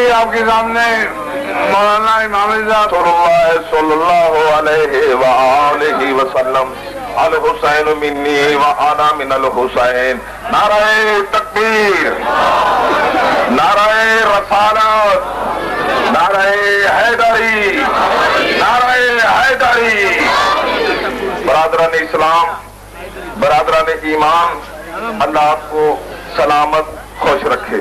ابھی آپ کے سامنے مولانا امام رسول اللہ صلی اللہ علیہ وآلہ وسلم الحسین منی وانا من الحسین، نعرہ تکبیر، نعرہ رسالت، نعرہ حیدری، نعرہ حیدری۔ برادران اسلام، برادران ایمان، اللہ آپ کو سلامت خوش رکھے۔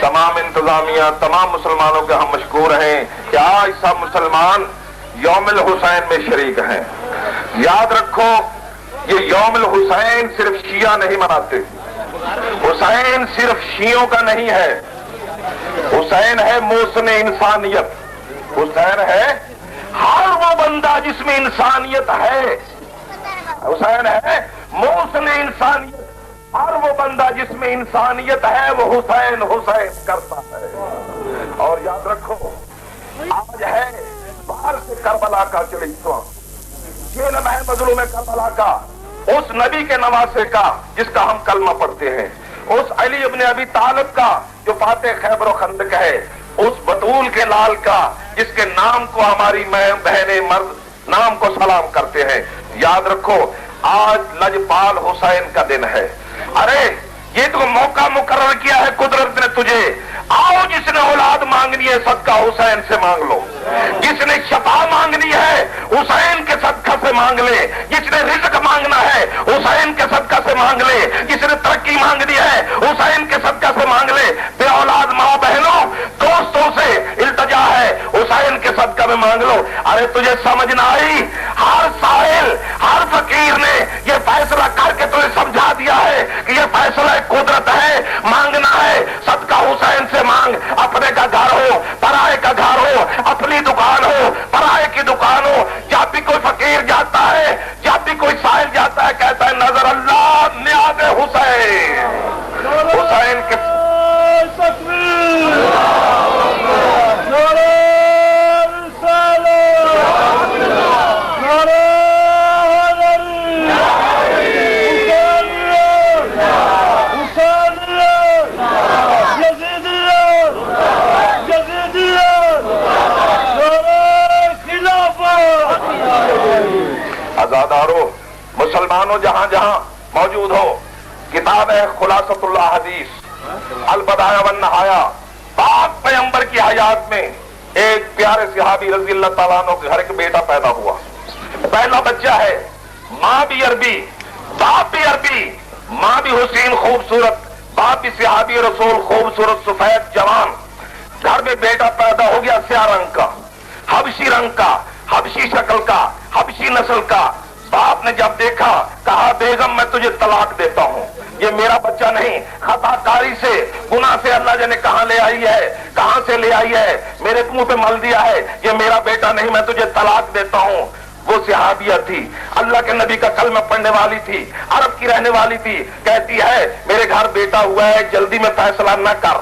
تمام انتظامیہ، تمام مسلمانوں کے ہم مشکور ہیں کہ آج سب مسلمان یوم الحسین میں شریک ہیں۔ یاد رکھو، یہ یوم الحسین صرف شیعہ نہیں مناتے، حسین صرف شیعوں کا نہیں ہے، حسین ہے محسن انسانیت، حسین ہے ہر وہ بندہ جس میں انسانیت ہے، حسین ہے محسن انسانیت، ہر وہ بندہ جس میں انسانیت ہے وہ حسین حسین کرتا ہے۔ اور یاد رکھو، آج ہے باہر سے کربلا کا 44واں، یہ لمحہ مظلوم کربلا کا، اس نبی کے نواسے کا جس کا ہم کلمہ پڑھتے ہیں، اس علی ابن ابی طالب کا جو فاتح خیبر و خندق ہے، اس بطول کے لال کا جس کے نام کو ہماری بہنیں مرد نام کو سلام کرتے ہیں۔ یاد رکھو، آج لجپال حسین کا دن ہے۔ ارے یہ تو موقع مقرر کیا ہے قدرت نے تجھے، آؤ جس نے اولاد مانگنی ہے صدقہ حسین سے مانگ لو، جس نے شفا مانگنی ہے حسین کے صدقہ سے مانگ لے، جس نے رزق مانگنا ہے حسین کے صدقہ سے مانگ لے، جس نے ترقی مانگنی ہے حسین کے صدقہ سے مانگ لے۔ بے اولاد ماں بہنوں دوستوں سے التجا ہے، حسین کے صدقہ میں مانگ لو۔ ارے تجھے سمجھ نہ آئی؟ ہر سائل، ہر فقیر نے یہ فیصلہ کر کے تجھے سمجھا دیا ہے کہ یہ فیصلہ قدرت ہے، مانگنا ہے صدقہ حسین سے مانگ۔ اپنے کا گھر ہو، پرائے کا گھر ہو، اپنی دکان ہو، پرائے کی دکان ہو، جب بھی کوئی فقیر جاتا ہے، جب بھی کوئی سائل جاتا ہے، کہتا ہے نظر اللہ نیاز حسین، حسین کے آزادارو، مسلمانوں جہاں جہاں موجود ہو، کتاب ہے خلاصۃ اللہ حدیث البدایہ والنہایہ۔ پاک پیغمبر کی حیات میں ایک پیارے صحابی رضی اللہ تعالیٰ عنہ کے گھر ایک بیٹا پیدا ہوا، پہلا بچہ ہے، ماں بھی عربی، باپ بھی عربی، ماں بھی حسین خوبصورت، باپ بھی صحابی رسول خوبصورت سفید جوان۔ گھر میں بیٹا پیدا ہو گیا سیاہ رنگ کا، حبشی رنگ کا، حبشی شکل کا، حبشی نسل کا۔ باپ نے جب دیکھا کہا بیگم میں تجھے طلاق دیتا ہوں، یہ میرا بچہ نہیں، خطا کاری سے گناہ سے اللہ جانے کہاں لے آئی ہے، کہاں سے لے آئی ہے، میرے منہ پہ مل دیا ہے، یہ میرا بیٹا نہیں، میں تجھے طلاق دیتا ہوں۔ وہ صحابیہ تھی، اللہ کے نبی کا کلمہ پڑھنے والی تھی، عرب کی رہنے والی تھی، کہتی ہے میرے گھر بیٹا ہوا ہے، جلدی میں فیصلہ نہ کر،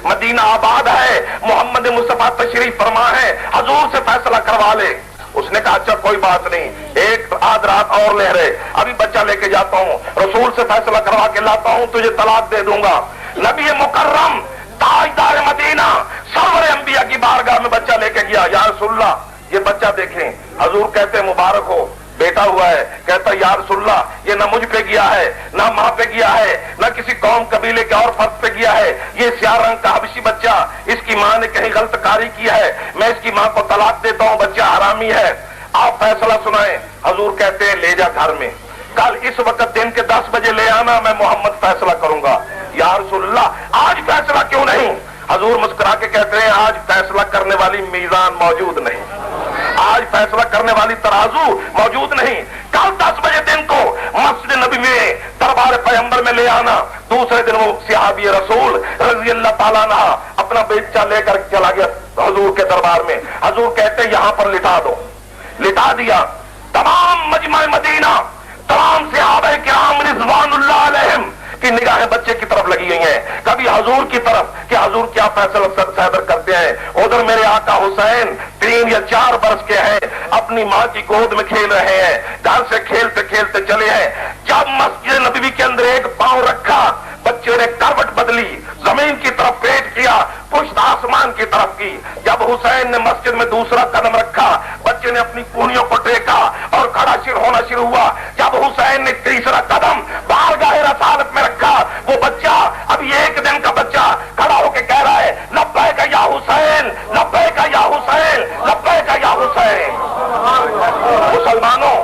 مدینہ آباد ہے، محمد مصطفیٰ تشریف فرما ہے، حضور سے فیصلہ کروا لے۔ اس نے کہا اچھا کوئی بات نہیں، ایک آدھ رات اور لے رہے، ابھی بچہ لے کے جاتا ہوں، رسول سے فیصلہ کروا کے لاتا ہوں، تجھے طلاق دے دوں گا۔ نبی مکرم تاجدار مدینہ سرور انبیاء کی بارگاہ میں بچہ لے کے گیا، یا رسول اللہ یہ بچہ دیکھیں۔ حضور کہتے مبارک ہو، بیٹا ہوا ہے۔ کہتا یا رسول اللہ یہ نہ مجھ پہ گیا ہے، نہ ماں پہ گیا ہے، نہ کسی قوم قبیلے کے اور فرد پہ گیا ہے، یہ سیاہ رنگ کا حبشی بچہ، اس کی ماں نے کہیں غلط کاری کی ہے، میں اس کی ماں کو طلاق دیتا ہوں، بچہ حرامی ہے، آپ فیصلہ سنائیں۔ حضور کہتے ہیں لے جا گھر میں، کل اس وقت دن کے 10 بجے لے آنا، میں محمد فیصلہ کروں گا۔ یا رسول اللہ آج فیصلہ کیوں نہیں؟ حضور مسکرا کے کہتے ہیں آج فیصلہ کرنے والی میزان موجود نہیں، آج فیصلہ کرنے والی ترازو موجود نہیں، کل 10 بجے دن کو مسجد نبی میں دربار پیغمبر میں لے آنا۔ دوسرے دن وہ صحابی رسول رضی اللہ تعالیٰ عنہ اپنا بچہ لے کر چلا گیا حضور کے دربار میں۔ حضور کہتے ہیں یہاں پر لٹا دو، لٹا دیا۔ تمام مجمع مدینہ، تمام صحابہ کرام رضوان اللہ علیہم کی نگاہیں بچے کی طرف لگی ہوئی ہیں، کبھی حضور کی طرف کہ حضور کیا فیصلہ صادر کرتے ہیں۔ ادھر میرے آقا حسین 3 یا 4 برس کے ہیں، اپنی ماں کی گود میں کھیل رہے ہیں، گھر سے کھیلتے کھیلتے چلے ہیں۔ جب مسجد نبوی کے اندر ایک پاؤں رکھا، بچے نے کروٹ بدلی، زمین کی طرف پیٹ کیا، پشت آسمان کی طرف۔ हुसैन ने मस्जिद में दूसरा कदम रखा, बच्चे ने अपनी कूनियों को टेका और खड़ा होना शुरू हुआ। जब हुसैन ने तीसरा कदम बारगाह रसालत में रखा, वो बच्चा अभी 1 दिन का बच्चा खड़ा होकर कह रहा है, लब्बैक या हुसैन, लब्बैक या हुसैन, लब्बैक या हुसैन। मुसलमानों,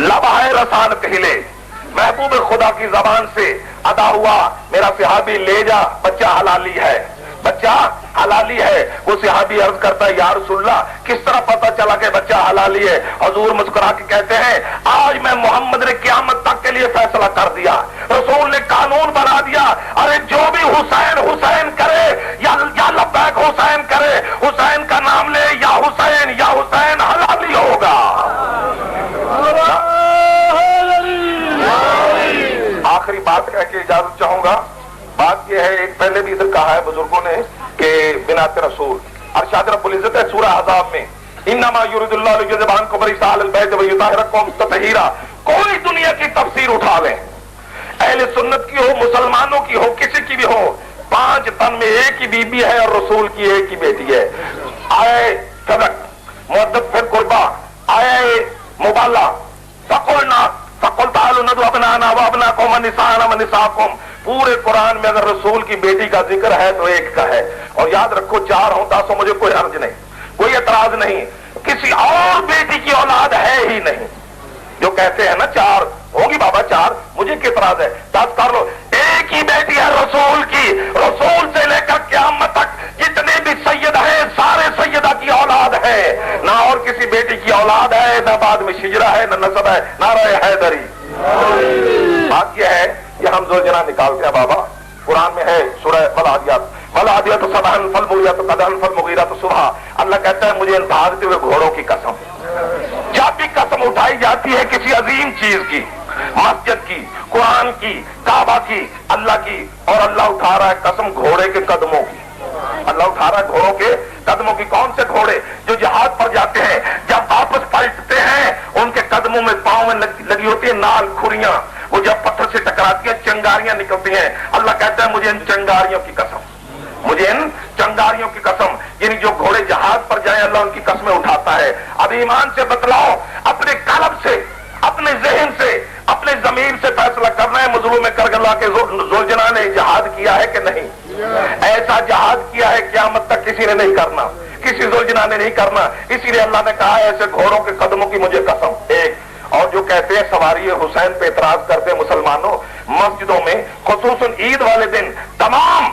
लबहाए रसालत हिले, महबूब खुदा की जबान से अदा हुआ, मेरा सहाबी ले जा, बच्चा हलाली है, बच्चा हलाली है। वो सहाबी अर्ज करता है, या रसूलल्लाह, किस तरह पता चला कि बच्चा हलाली है? हुजूर मुस्कुरा के कहते हैं, आज मैं मोहम्मद ने क़यामत तक के लिए फैसला कर दिया, रसूल ने कानून बना दिया, अरे जो भी हुसैन हुसैन करे या लब्बैक हुसैन करे, हुसैन का नाम ले, या हुसैन हलाली होगा। आखिरी बात कह के इजाजत चाहूंगा। बात यह है, एक पहले भी इधर कहा है बुजुर्गों ने कि बिनात रसूल, अरशाद रब्बुल इज्जत है सूरह अहज़ाब में, इन्नमा युरिदुल्लाहु लियुज़हिबा अन्कुम रिसालल बैत व युतहिरकुम तत्हीरा। कोई दुनिया की तफसीर उठा लें, अहले सुन्नत की हो, मुसलमानों की हो, किसी की भी हो, 5 तन में एक ही बीबी है और रसूल की एक ही बेटी है। आए सदक मुद्दत कुर्बा, आए मुबाला, फकुल तालू नदु अबनाना व अबनाकुम व निसाना व निसाकुम। पूरे कुरान में अगर रसूल की बेटी का जिक्र है तो एक का है, और याद रखो 4 हो 10 हो, मुझे कोई हर्ज नहीं, कोई एतराज नहीं, किसी और बेटी की औलाद है ही नहीं। जो कहते हैं ना 4 होगी बाबा 4, मुझे क्या एतराज है, 10 कर लो, एक ही बेटी है रसूल की। रसूल से लेकर क़यामत तक जितने भी सैयद हैं, सारे सैयदा की औलाद है, ना और किसी बेटी की औलाद है, ना बाद में शिजरा है, ना नसब है, नारे हैदरी। बात यह है कि हम ज़ुलजना निकालते हैं बाबा, कुरान में है सूरह वलादियात सबहन फलमुगिरात कदहन फलमुगिरात सुबह। अल्लाह कहता है, मुझे इन भागते हुए घोड़ों की कसम। जब भी कसम उठाई जाती है किसी अजीम चीज की, मस्जिद की, कुरान की, काबा की, अल्लाह की, और अल्लाह उठा रहा है कसम घोड़े के कदमों की। अल्लाह उठा रहा है घोड़ों के कदमों की। कौन से घोड़े? जो जिहाद पर जाते हैं, जब वापस पलटते हैं उनके कदमों में, पांव में लगी होती है नाल, खुरियां, वो जब पत्थर से टकराती है चिंगारियां निकलती हैं। अल्लाह कहता है, मुझे इन चिंगारियों की कसम, मुझे इन चिंगारियों की कसम। यानी जो घोड़े जहाज पर जाए अल्लाह उनकी कस्में उठाता है। अब ईमान से बतलाओ, अपने कल्ब से, अपने जहन से, अपने जमीर से फैसला करना है, मजलूम करबला के ज़ुलजना ने जहाद किया है कि नहीं? ऐसा जहाद किया है क़यामत तक किसी ने नहीं करना, किसी ज़ुलजना ने नहीं करना। इसीलिए अल्लाह ने कहा है, ऐसे घोड़ों के कदमों की मुझे कसम। एक और जो कहते हैं सवारी हुसैन पे एतराज करते हैं मुसलमानों, मस्जिदों में खुसूसन ईद वाले दिन तमाम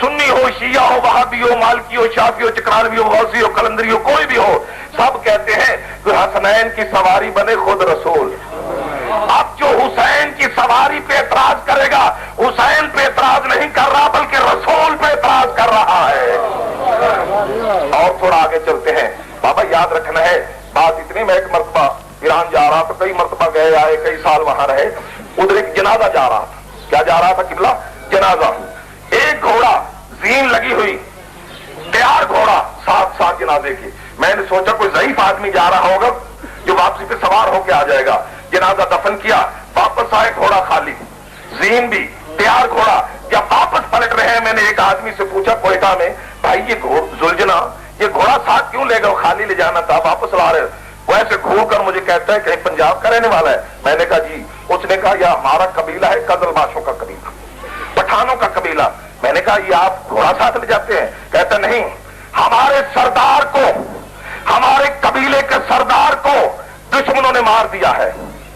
सुन्नी हो, शिया हो, वहाबी हो, मालकी हो, शाफी हो, चकरानवी हो, गौसी हो, कलंदरी हो, कोई भी हो, सब कहते हैं कि हसनैन की सवारी बने खुद रसूल। अब जो हुसैन की सवारी पे एतराज करेगा, हुसैन पे एतराज नहीं कर रहा बल्कि रसूल पे एतराज कर रहा है। और थोड़ा आगे चलते हैं बाबा, याद रखना है बात इतनी। मैं एक मरतबा ईरान जा रहा था, कई मरतबा गए आए, कई साल वहां रहे। उधर एक जनाजा जा रहा था। क्या जा रहा था किबला? जनाजा। एक घोड़ा, जीन लगी हुई, तैयार घोड़ा, साथ जनाजे की। मैंने सोचा कोई ज़ईफ आदमी जा रहा होगा जो वापसी पे सवार होके आ जाएगा। जनाजा दफन किया, वापस आए, घोड़ा खाली, जीन भी, तैयार घोड़ा। जब वापस पलट रहे हैं, मैंने एक आदमी से पूछा कोयटा में, भाई ये ज़ुलजना, ये घोड़ा साथ क्यों ले गए? खाली ले जाना था, वापस ला रहे। वो ऐसे घूर कर मुझे कहता है कहीं पंजाब का रहने वाला है? मैंने कहा जी। उसने कहा यह हमारा कबीला है, कजलबाशों का कबीला, पठानों का कबीला। मैंने कहा ये आप घोड़ा साथ ले जाते हैं? कहता नहीं, हमारे सरदार को, हमारे कबीले के सरदार को दुश्मनों ने मार दिया है।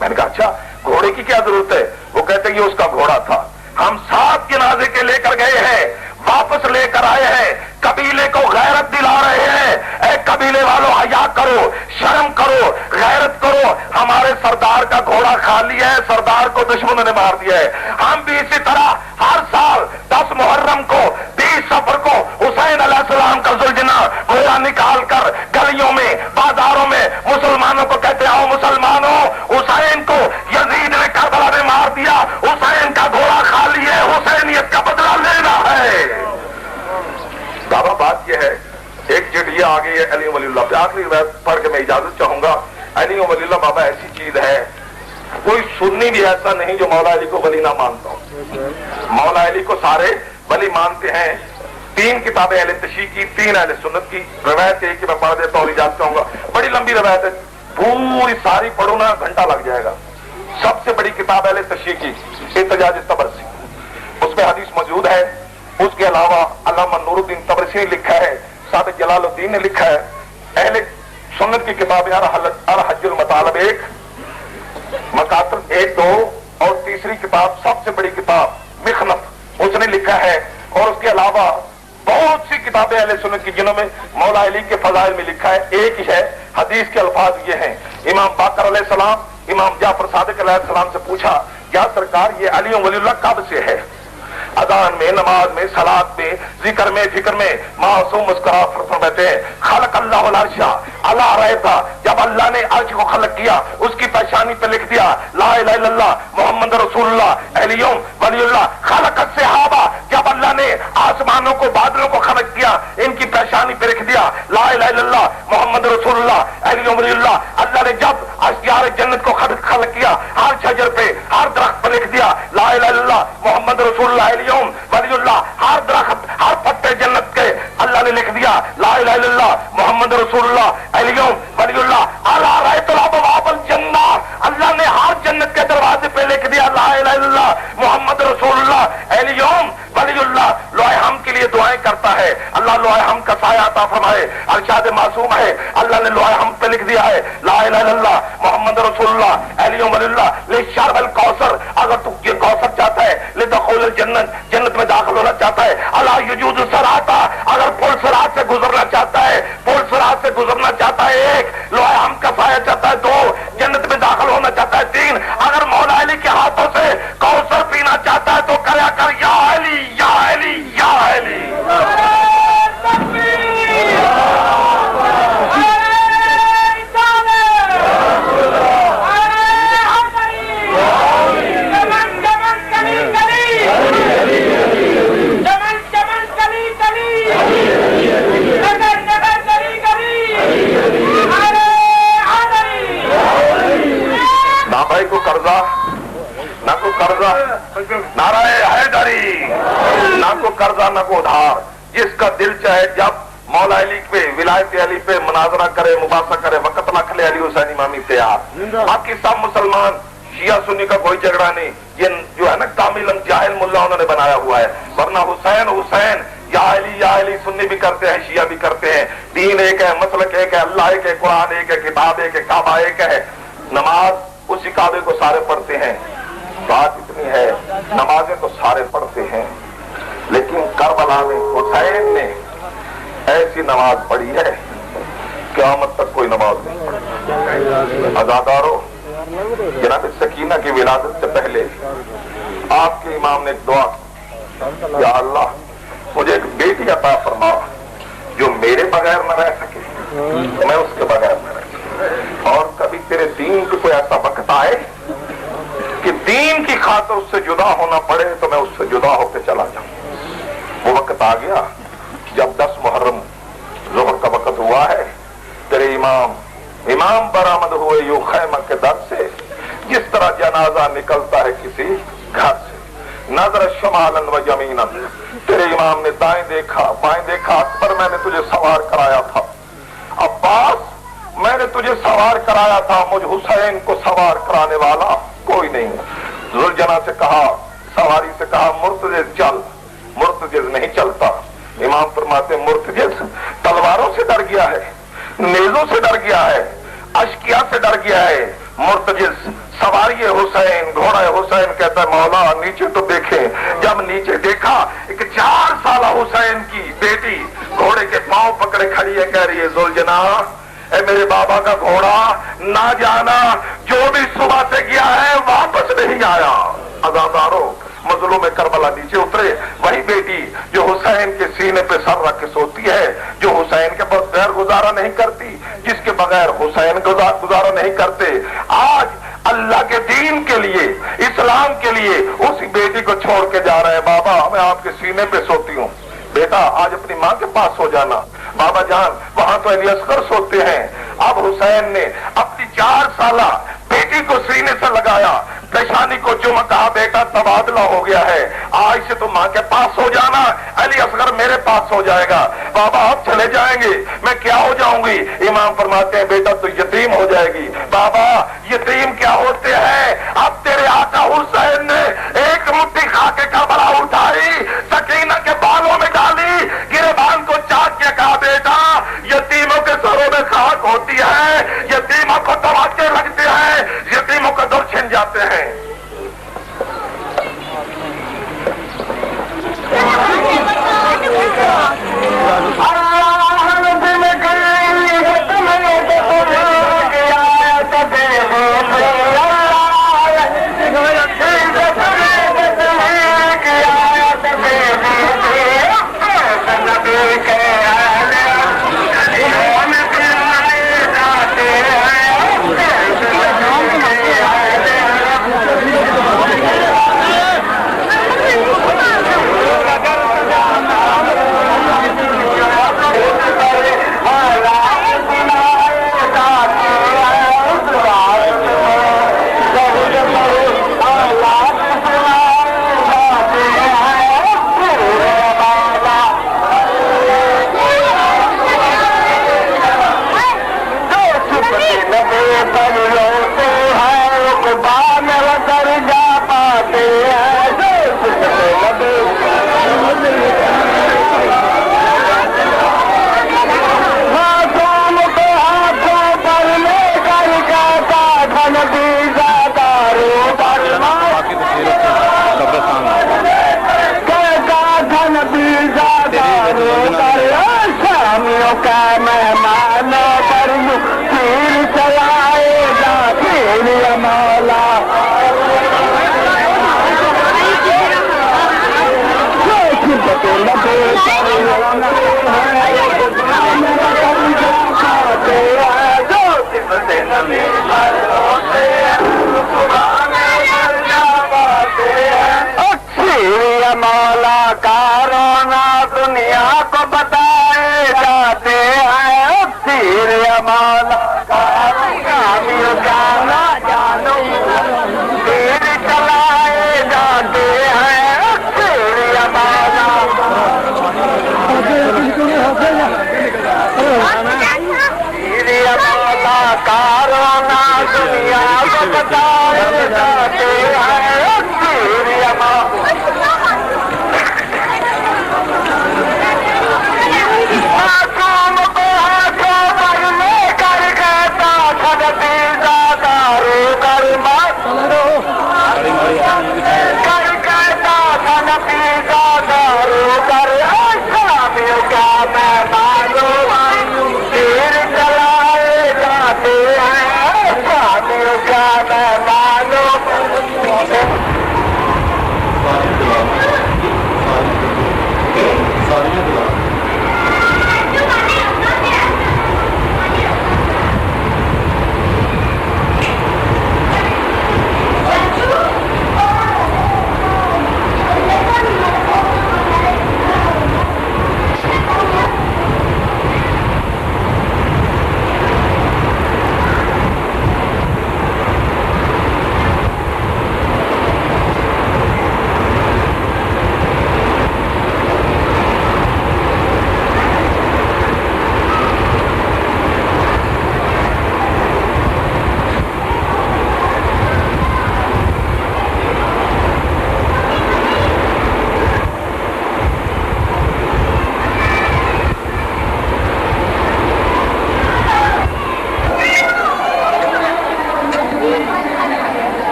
मैंने कहा अच्छा, घोड़े की क्या जरूरत है? वो कहते ये उसका घोड़ा था। हम 7 जनाजे के लेकर गए हैं, वापस लेकर आए हैं, कबीले को गैरत दिला रहे हैं। ए कबीले वालों, हया करो, शर्म करो, गैरत करो। हमारे सरदार का घोड़ा खाली है, सरदार को दुश्मनों ने मार दिया है। हम भी इसी तरह हर साल 10 मुहर्रम को, 20 सफर को हुसैन अलैहिस्सलाम का ज़ुलजना घोड़ा निकाल कर गलियों में, बाजारों में मुसलमानों को कहते आओ मुसलमानों, हुसैन को यजीद ने करबला में मार दिया, हुसैन का घोड़ा खाली है, हुसैनियत का बदला लेना है। बाबा बात यह है, एक चिट्ठी आ गई है अली वलीउल्लाह पे, आखिरी पढ़ के मैं इजाजत चाहूंगा। अली वलील्लाह बाबा ऐसी चीज है, कोई सुन्नी भी ऐसा नहीं जो मौला अली को वली ना मानता हो। मौला अली को सारे वली मानते हैं। 3 किताबें अहले तशरीह की, 3 अहले सुन्नत की। रवायत एक मैं पढ़ देता और इजाजत चाहूंगा, बड़ी लंबी रवायत है, पूरी सारी पढ़ो ना घंटा लग जाएगा। सबसे बड़ी किताब अहले तशरीह की इत्तिजाज तबरसी, उसमें हदीस मौजूद है। उसके अलावा अल्लामा नूरुद्दीन तबरसी ने लिखा है, सादिक जलालुद्दीन ने लिखा है। अहले सुन्नत की किताब अल हज्जुल मतालब 1, मकातब 1, 2 और तीसरी किताब सबसे बड़ी किताब मिखनफ, उसने लिखा है। और उसके अलावा बहुत सी किताबें अहले सुन्नत की जिन्होंने मौला अली के फजाइल में लिखा है। एक ही है, हदीस के अल्फाज ये हैं। इमाम बाकर अलैहिस्सलाम इमाम जाफर सादिक अलैहिस्सलाम से पूछा, क्या सरकार ये अली वलीउल्लाह कब से है? अजान में, नमाज में, सलात में, जिक्र में, फिक्र में मासूम मुस्कुरा फरमाते हैं, खलक अल्लाह वल अर्श, अल्लाह रहता, जब अल्लाह ने अर्श को खलक किया उसकी पेशानी पे लिख दिया ला इलाहा इल्लल्लाह मोहम्मद रसूलुल्लाह अलियुम वलीउल्लाह। खलक सहाबा, जब अल्लाह ने आसमानों को, बादलों को खलक किया इनकी पेशानी पे लिख दिया ला इलाहा इल्लल्लाह मोहम्मद रसूलुल्लाह अलियुम वलीउल्लाह। अल्लाह ने जब अशजार जन्नत को खलक किया हर शजर पे, हर दरख्त पे लिख दिया ला इलाहा इल्लल्लाह मोहम्मद रसूलुल्लाह वलीउल्लाह। हर दरख्त, हर पत्ते जन्नत के अल्लाह ने लिख दिया ला इलाहा इल्लल्लाह मोहम्मद रसूलुल्लाह अलियुम वलीउल्लाह। अला रअयतुल अबवाबल जन्नह, अल्लाह ने हर जन्नत के दरवाजे पे लिख दिया ला इलाहा इल्लल्लाह मोहम्मद रसूलुल्लाह अलियुम वलीउल्लाह। लोहे हम के लिए दुआएं करता है अल्लाह, लोहे हम का साया अता फरमाए। अरशाद मासूम है, अल्लाह ने लोहे हम पे लिख दिया है ला इलाहा इल्लल्लाह मोहम्मद रसूलुल्लाह अलियुम वलीउल्लाह। ले शरबल कौसर, अगर तू ये कौसर चाहता है, ले दखुल जन्नत, जन्नत में दाखिल होना चाहता है। अला युजूद सराता, अगर पुल सरात से गुजरना चाहता है, पुल सरात से गुजरना चाहता है। 1 लोहे हम का साया चाहता है। 2 जन्नत में दाखिल होना चाहता है। 3 अगर मौला अली के हाथों से कौसर पीना चाहता है तो क्या कर या अली या अली या अली। ना भाई को कर्जा, ना को कर्जा, नाराए हैदरी, ना को कर्जा ना को उधार। जिसका दिल चाहे जब मौला अली पे, विलायत अली पे मुनाजरा करे, मुबासा करे, वक़्त रख ले, अली हुसैन इमामी तैयार। बाकी सब मुसलमान, शिया सुन्नी का कोई झगड़ा नहीं। ये जो है ना कामिलन जाहिल मुल्ला उन्होंने बनाया हुआ है, वरना हुसैन हुसैन या अली सुन्नी भी करते हैं, शिया भी करते हैं। दीन एक है, मसलक एक है, अल्लाह एक है, कुरान एक है, किताब एक है, काबा एक है। नमाज उसी काबे को सारे पढ़ते हैं। बात इतनी है, नमाजें तो सारे पढ़ते हैं, लेकिन करबला में हुसैन ने ऐसी नमाज पढ़ी है क़यामत तक कोई नमाज नहीं पढ़ी। अज़ादारों, जनाब सकीना की विलादत से पहले आपके इमाम ने एक दुआ की, या अल्लाह मुझे एक बेटी अता फरमा जो मेरे बगैर न रह सके, मैं उसके बगैर न रह सके। और कभी तेरे दीन की कोई ऐसा वक्त आए कि दीन की खातिर उससे जुदा होना पड़े तो मैं उससे जुदा होकर चला जाऊं। वो वक्त आ गया जब 10 मुहर्रम ज़ोहर का वक्त हुआ है। तेरे इमाम बरामद हुए यूं खैमा के दर से, जिस तरह जनाजा निकलता है किसी घर से। नजर शमालन व यमीनन, तेरे इमाम ने दाएं देखा, बाएं देखा। अकबर, मैंने तुझे सवार कराया था। अब्बास, मैंने तुझे सवार कराया था, मुझ हुसैन को सवार कराने वाला कोई नहीं। जुलजना से कहा, सवारी से कहा, मुर्तजिज चल। मुर्तजिज नहीं चलता। इमाम फरमाते मुर्तजिज तलवारों से डर गया है, नेजों से डर गया है, अशकिया से डर गया है। मुर्तजिज सवारी हुसैन, घोड़ा हुसैन। कहता है मौला नीचे तो देखे। जब नीचे देखा, एक 4 साल हुसैन की बेटी घोड़े के पांव पकड़े खड़ी है, कह रही है जुलजना, ए मेरे बाबा का घोड़ा ना जाना, जो भी सुबह से गया है वापस नहीं आया। अज़ादारों, मजलूम में करबला नीचे उतरे। वही बेटी जो हुसैन के सीने पे सर रख के सोती है, जो हुसैन के बगैर गुजारा नहीं करती, जिसके बगैर हुसैन गुजारा नहीं करते, आज अल्लाह के दीन के लिए, इस्लाम के लिए उसी बेटी को छोड़ के जा रहे हैं। बाबा, मैं आपके सीने पे सोती हूँ, बेटा आज अपनी माँ के पास सो जाना। बाबा जान, वहां तो अली असगर सोते हैं, اب حسین نے اپنی 4 سالہ بیٹی کو سینے سے لگایا، پیشانی کو چوما، کہا بیٹا تبادلہ ہو گیا ہے، آج سے تم ماں کے پاس ہو جانا، علی اصغر میرے پاس ہو جائے گا۔ بابا آپ چلے جائیں گے، میں کیا ہو جاؤں گی؟ امام فرماتے ہیں بیٹا تو یتیم ہو جائے گی۔ بابا یتیم کیا ہوتے ہیں؟ اب تیرے آقا حسین نے ایک مٹھی کھا کے کربلا اٹھائی، سکینہ کے بالوں میں ڈالی، گریبان کو چاٹ کے کہا بیٹا یتیموں کے سروں میں خاک ہوتی ہے، یتیموں کو دبا کے رکھتے ہیں، یتیموں کو دور چھن جاتے ہیں۔ مولا کا رونا دنیا کو بتائے جاتے ہیں، سیر مولا کا جانا جانو تیر چلائے جاتے ہیں، سیر مولا کا رونا دنیا کو بتائے جاتے ہیں، سیر مولا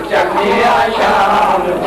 چلیا شام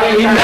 آمين